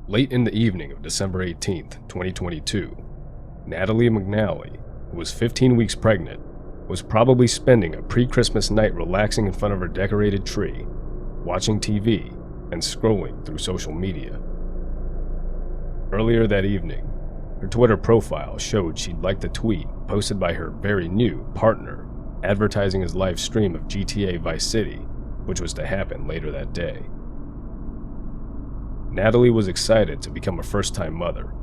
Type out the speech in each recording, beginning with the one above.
Late in the evening of December 18, 2022, Natalie McNally, who was 15 weeks pregnant, was probably spending a pre-Christmas night relaxing in front of her decorated tree, watching TV, and scrolling through social media. Earlier that evening, her Twitter profile showed she'd liked a tweet posted by her very new partner advertising his live stream of GTA Vice City, which was to happen later that day. Natalie was excited to become a first-time mother.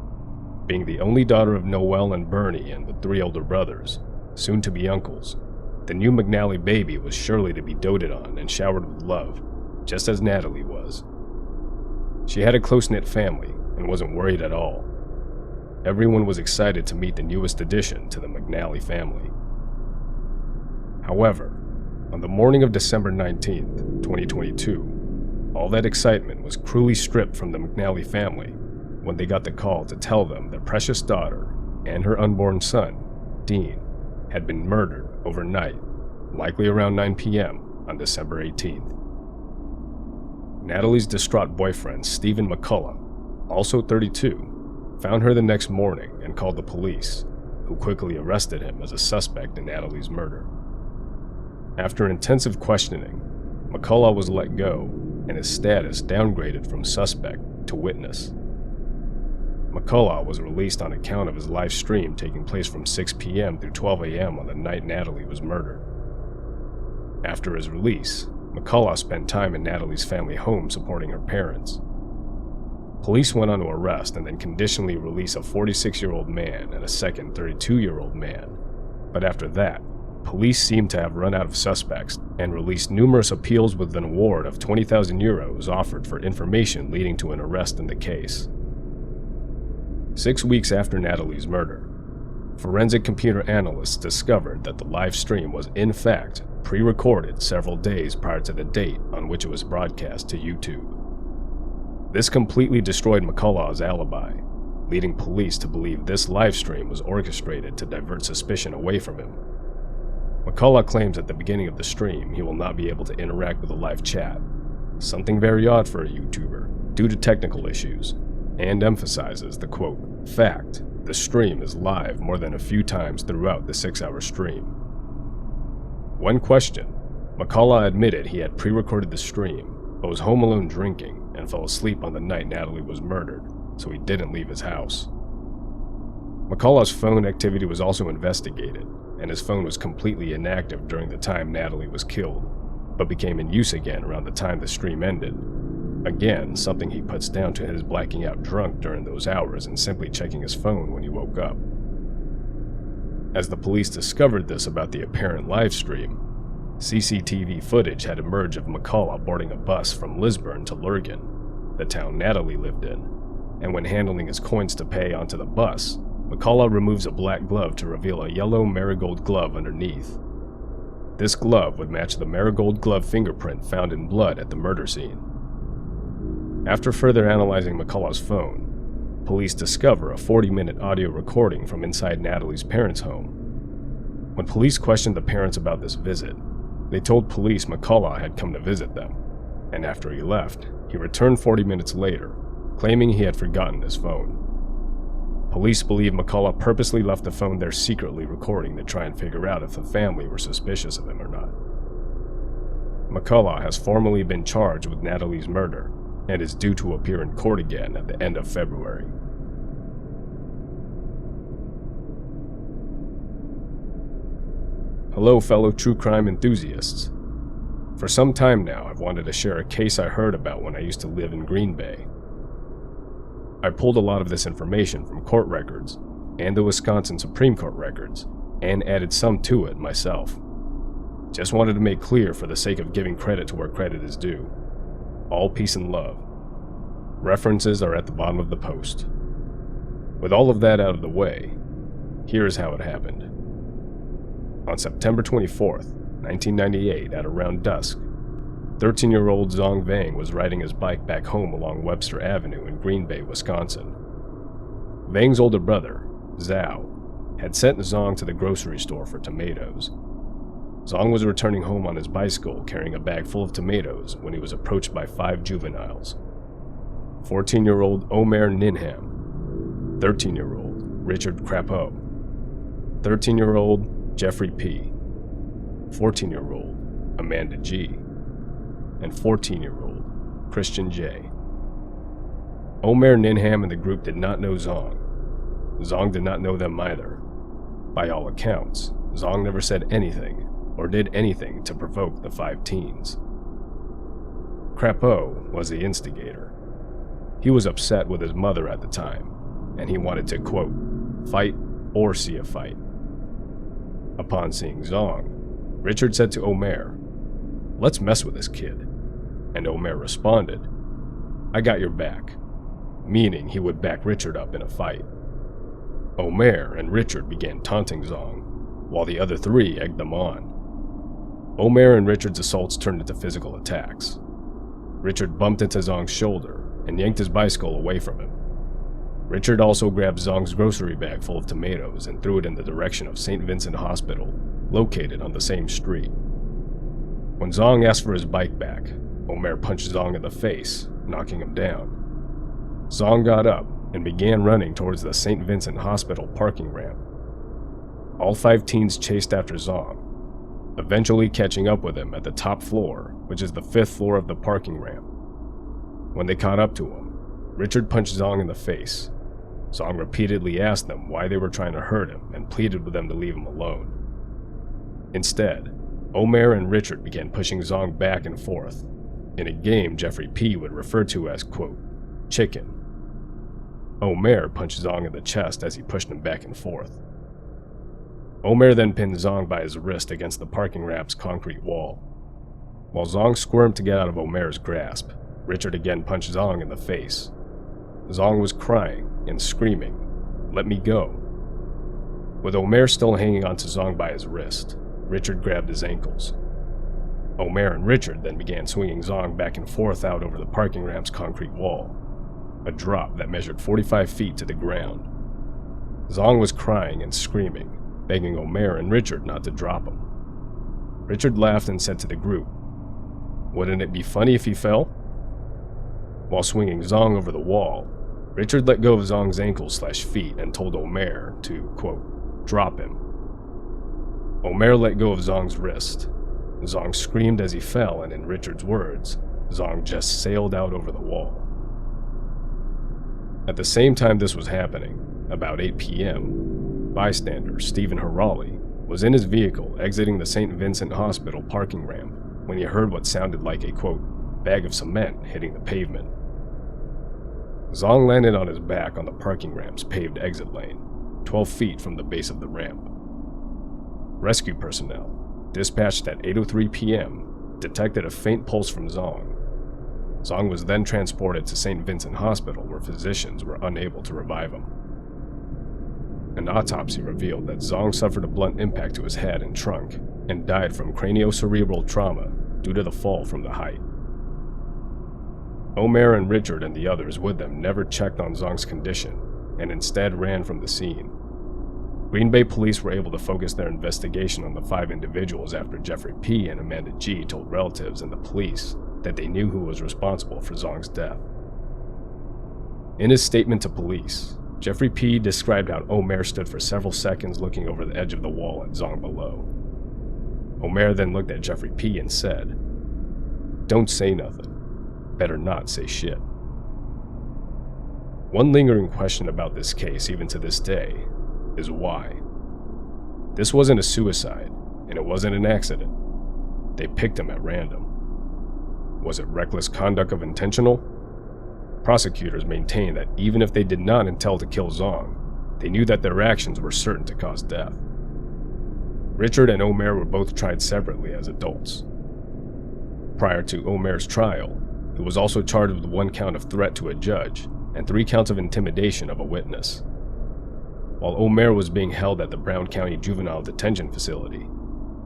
Being the only daughter of Noel and Bernie and with 3 older brothers, soon-to-be uncles, the new McNally baby was surely to be doted on and showered with love, just as Natalie was. She had a close-knit family and wasn't worried at all. Everyone was excited to meet the newest addition to the McNally family. However, on the morning of December 19th, 2022, all that excitement was cruelly stripped from the McNally family when they got the call to tell them their precious daughter and her unborn son, Dean, had been murdered overnight, likely around 9 p.m. on December 18th. Natalie's distraught boyfriend, Stephen McCullough, also 32, found her the next morning and called the police, who quickly arrested him as a suspect in Natalie's murder. After intensive questioning, McCullough was let go and his status downgraded from suspect to witness. McCullough was released on account of his live stream taking place from 6 p.m. through 12 a.m. on the night Natalie was murdered. After his release, McCullough spent time in Natalie's family home supporting her parents. Police went on to arrest and then conditionally release a 46-year-old man and a second 32-year-old man, but after that, police seemed to have run out of suspects and released numerous appeals with an award of 20,000 euros offered for information leading to an arrest in the case. 6 weeks after Natalie's murder, forensic computer analysts discovered that the live stream was in fact pre-recorded several days prior to the date on which it was broadcast to YouTube. This completely destroyed McCullough's alibi, leading police to believe this live stream was orchestrated to divert suspicion away from him. McCullough claims at the beginning of the stream he will not be able to interact with the live chat, something very odd for a YouTuber, due to technical issues, and emphasizes the quote, fact the stream is live more than a few times throughout the 6-hour stream. When questioned, McCullough admitted he had pre-recorded the stream, but was home alone drinking and fell asleep on the night Natalie was murdered, so he didn't leave his house. McCullough's phone activity was also investigated, and his phone was completely inactive during the time Natalie was killed, but became in use again around the time the stream ended. Again, something he puts down to his blacking out drunk during those hours and simply checking his phone when he woke up. As the police discovered this about the apparent live stream, CCTV footage had emerged of McCullough boarding a bus from Lisburn to Lurgan, the town Natalie lived in, and when handling his coins to pay onto the bus, McCullough removes a black glove to reveal a yellow marigold glove underneath. This glove would match the marigold glove fingerprint found in blood at the murder scene. After further analyzing McCullough's phone, police discover a 40-minute audio recording from inside Natalie's parents' home. When police questioned the parents about this visit, they told police McCullough had come to visit them, and after he left, he returned 40 minutes later, claiming he had forgotten his phone. Police believe McCullough purposely left the phone there secretly recording to try and figure out if the family were suspicious of him or not. McCullough has formally been charged with Natalie's murder and is due to appear in court again at the end of February. Hello, fellow true crime enthusiasts. For some time now, I've wanted to share a case I heard about when I used to live in Green Bay. I pulled a lot of this information from court records and the Wisconsin Supreme Court records and added some to it myself. Just wanted to make clear for the sake of giving credit to where credit is due. All peace and love. References are at the bottom of the post. With all of that out of the way, here is how it happened. On September 24th, 1998, at around dusk, 13-year-old Zong Vang was riding his bike back home along Webster Avenue in Green Bay, Wisconsin. Vang's older brother, Zhao, had sent Zong to the grocery store for tomatoes. Zong was returning home on his bicycle carrying a bag full of tomatoes when he was approached by 5 juveniles. 14-year-old Omer Ninham, 13-year-old Richard Crapo, 13-year-old Jeffrey P., 14-year-old Amanda G., and 14-year-old Christian J. Omer Ninham and the group did not know Zong. Zong did not know them either. By all accounts, Zong never said anything or did anything to provoke the 5 teens. Crapo was the instigator. He was upset with his mother at the time, and he wanted to, quote, fight or see a fight. Upon seeing Zong, Richard said to Omer, "Let's mess with this kid." And Omer responded, "I got your back," meaning he would back Richard up in a fight. Omer and Richard began taunting Zong, while the other 3 egged them on. Omer and Richard's assaults turned into physical attacks. Richard bumped into Zong's shoulder and yanked his bicycle away from him. Richard also grabbed Zong's grocery bag full of tomatoes and threw it in the direction of St. Vincent Hospital, located on the same street. When Zong asked for his bike back, Omer punched Zong in the face, knocking him down. Zong got up and began running towards the St. Vincent Hospital parking ramp. All 5 teens chased after Zong, eventually catching up with him at the top floor, which is the 5th floor of the parking ramp. When they caught up to him, Richard punched Zong in the face. Zong repeatedly asked them why they were trying to hurt him and pleaded with them to leave him alone. Instead, Omer and Richard began pushing Zong back and forth, in a game Jeffrey P. would refer to as, quote, chicken. Omer punched Zong in the chest as he pushed him back and forth. Omer then pinned Zong by his wrist against the parking ramp's concrete wall. While Zong squirmed to get out of Omer's grasp, Richard again punched Zong in the face. Zong was crying and screaming, "Let me go." With Omer still hanging onto Zong by his wrist, Richard grabbed his ankles. Omer and Richard then began swinging Zong back and forth out over the parking ramp's concrete wall, a drop that measured 45 feet to the ground. Zong was crying and screaming, begging Omer and Richard not to drop him. Richard laughed and said to the group, "Wouldn't it be funny if he fell?" While swinging Zong over the wall, Richard let go of Zong's ankles/feet and told Omer to, quote, drop him. Omer let go of Zong's wrist. Zong screamed as he fell, and in Richard's words, Zong just sailed out over the wall. At the same time this was happening, about 8 p.m., bystander Stephen Harali was in his vehicle exiting the St. Vincent Hospital parking ramp when he heard what sounded like a, quote, bag of cement hitting the pavement. Zong landed on his back on the parking ramp's paved exit lane, 12 feet from the base of the ramp. Rescue personnel, dispatched at 8:03 p.m., detected a faint pulse from Zong. Zong was then transported to St. Vincent Hospital, where physicians were unable to revive him. An autopsy revealed that Zong suffered a blunt impact to his head and trunk and died from craniocerebral trauma due to the fall from the height. Omer and Richard and the others with them never checked on Zong's condition and instead ran from the scene. Green Bay police were able to focus their investigation on the 5 individuals after Jeffrey P. and Amanda G. told relatives and the police that they knew who was responsible for Zong's death. In his statement to police, Jeffrey P. described how Omer stood for several seconds looking over the edge of the wall at Zong below. Omer then looked at Jeffrey P. and said, "Don't say nothing. Better not say shit." One lingering question about this case, even to this day, is why. This wasn't a suicide, and it wasn't an accident. They picked him at random. Was it reckless conduct of intentional? Prosecutors maintain that even if they did not intend to kill Zong, they knew that their actions were certain to cause death. Richard and Omer were both tried separately as adults. Prior to Omer's trial, he was also charged with 1 count of threat to a judge and 3 counts of intimidation of a witness. While Omer was being held at the Brown County Juvenile Detention Facility,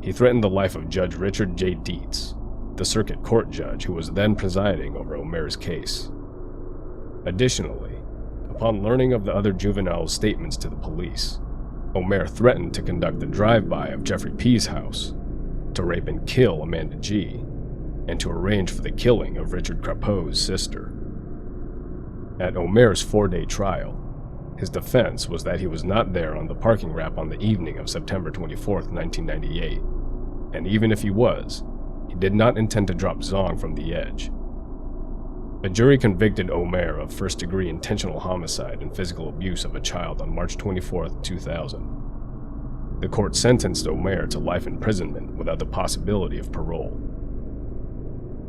he threatened the life of Judge Richard J. Dietz, the circuit court judge who was then presiding over Omer's case. Additionally, upon learning of the other juveniles' statements to the police, Omer threatened to conduct a drive-by of Jeffrey P.'s house, to rape and kill Amanda G., and to arrange for the killing of Richard Crapo's sister. At Omer's 4-day trial, his defense was that he was not there on the parking ramp on the evening of September 24, 1998, and even if he was, he did not intend to drop Zong from the edge. A jury convicted Omer of first-degree intentional homicide and physical abuse of a child on March 24, 2000. The court sentenced Omer to life imprisonment without the possibility of parole.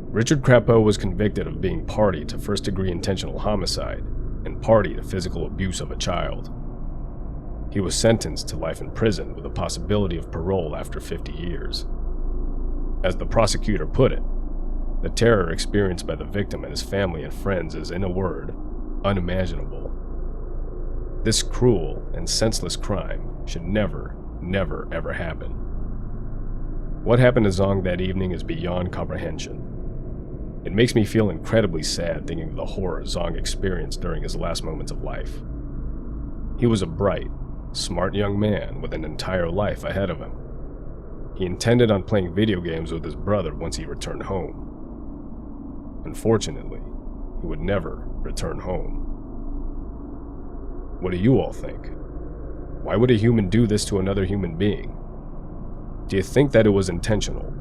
Richard Crapo was convicted of being party to first-degree intentional homicide and party to physical abuse of a child. He was sentenced to life in prison with a possibility of parole after 50 years. As the prosecutor put it, the terror experienced by the victim and his family and friends is, in a word, unimaginable. This cruel and senseless crime should never, ever happen. What happened to Zong that evening is beyond comprehension. It makes me feel incredibly sad thinking of the horror Zong experienced during his last moments of life. He was a bright, smart young man with an entire life ahead of him. He intended on playing video games with his brother once he returned home. Unfortunately, he would never return home. What do you all think? Why would a human do this to another human being? Do you think that it was intentional?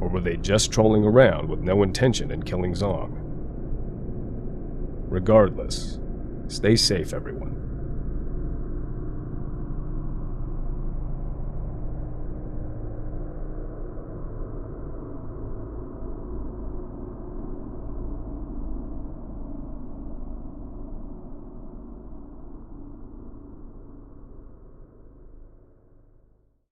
Or were they just trolling around with no intention in killing Zong? Regardless, stay safe, everyone.